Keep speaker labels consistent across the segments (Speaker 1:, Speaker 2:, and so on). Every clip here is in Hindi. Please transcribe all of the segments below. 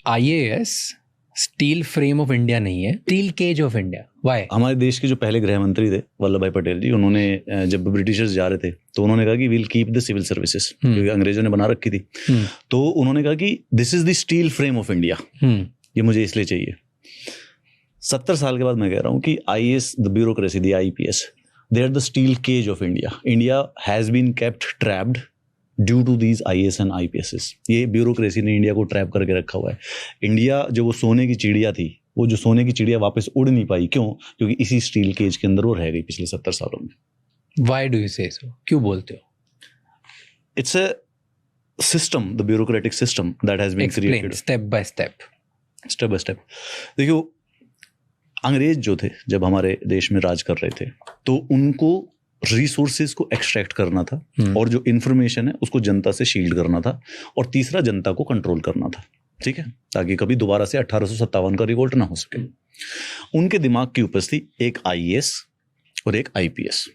Speaker 1: IAS steel frame of India नहीं है, steel cage of India. Why?
Speaker 2: हमारे देश के जो पहले गृह मंत्री थे वल्लभ भाई पटेल जी, उन्होंने जब ब्रिटिशर्स जा रहे थे तो उन्होंने कहा कि we'll keep the civil services, क्योंकि अंग्रेजों ने बना रखी थी। तो उन्होंने कहा कि this is the steel frame of India, ये मुझे इसलिए चाहिए। 70 साल के बाद मैं कह रहा हूँ कि IAS, the bureaucracy, the IPS, they are the steel cage of India. India has been kept trapped due to these IAS and IPS. ये ब्यूरोक्रेसी ने इंडिया को ट्रैप करके रखा हुआ है। इंडिया जो वो सोने की चिड़िया थी, वो जो सोने की चिड़िया वापस उड़ नहीं पाई। क्यों? क्योंकि इसी स्टील केज के अंदर वो रह गई पिछले 70 सालों में।
Speaker 1: व्हाई डू यू से सो? क्यों बोलते हो?
Speaker 2: It's a system, the bureaucratic system that has been created
Speaker 1: step by step.
Speaker 2: देखियो, अंग्रेज जो थे जब हमारे देश में राज कर रहे थे तो उनको रिसोर्सेज को एक्सट्रैक्ट करना था और जो इंफॉर्मेशन है उसको जनता से शील्ड करना था, और तीसरा जनता को कंट्रोल करना था। ठीक है, ताकि कभी दोबारा से 1857 का रिवोल्ट ना हो सके। उनके दिमाग की उपज थी एक आईएएस और एक आईपीएस।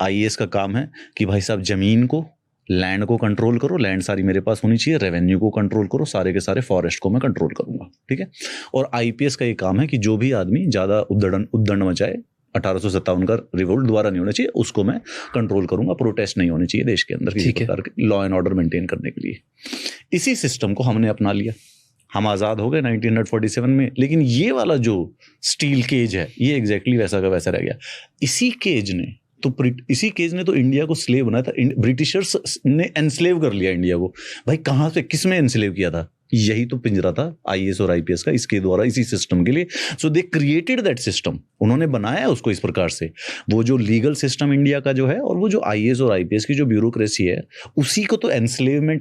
Speaker 2: आईएएस का काम है कि भाई साहब जमीन को, लैंड को कंट्रोल करो, लैंड सारी मेरे पास होनी चाहिए, रेवेन्यू को कंट्रोल करो, सारे के सारे फॉरेस्ट को मैं कंट्रोल करूंगा। ठीक है, और आईपीएस का ये काम है कि जो भी आदमी ज्यादा उद्दंड मचाए, 1857 का रिवोल्ट दोबारा नहीं होना चाहिए, उसको मैं कंट्रोल करूंगा, प्रोटेस्ट नहीं होने चाहिए देश के अंदर किसी प्रकार के, लॉ एंड ऑर्डर मेंटेन करने के लिए। इसी सिस्टम को हमने अपना लिया, हम आजाद हो गए 1947 में। लेकिन ये वाला जो स्टील केज है ये एग्जैक्टली वैसा का वैसा रह गया। इसी केज ने तो इंडिया को स्लेव बनाया था। ब्रिटिशर्स ने एनस्लेव कर लिया इंडिया को। भाई कहाँ से, किस में एनस्लेव किया था? यही तो पिंजरा था आईएएस और आईपीएस का, इसके द्वारा, इसी सिस्टम के लिए। सो दे क्रिएटेड दैट सिस्टम, उन्होंने बनाया उसको इस प्रकार से। वो जो लीगल सिस्टम इंडिया का जो है और वो जो आईएएस और आईपीएस की जो ब्यूरोक्रेसी है, उसी को तो एनस्लेवमेंट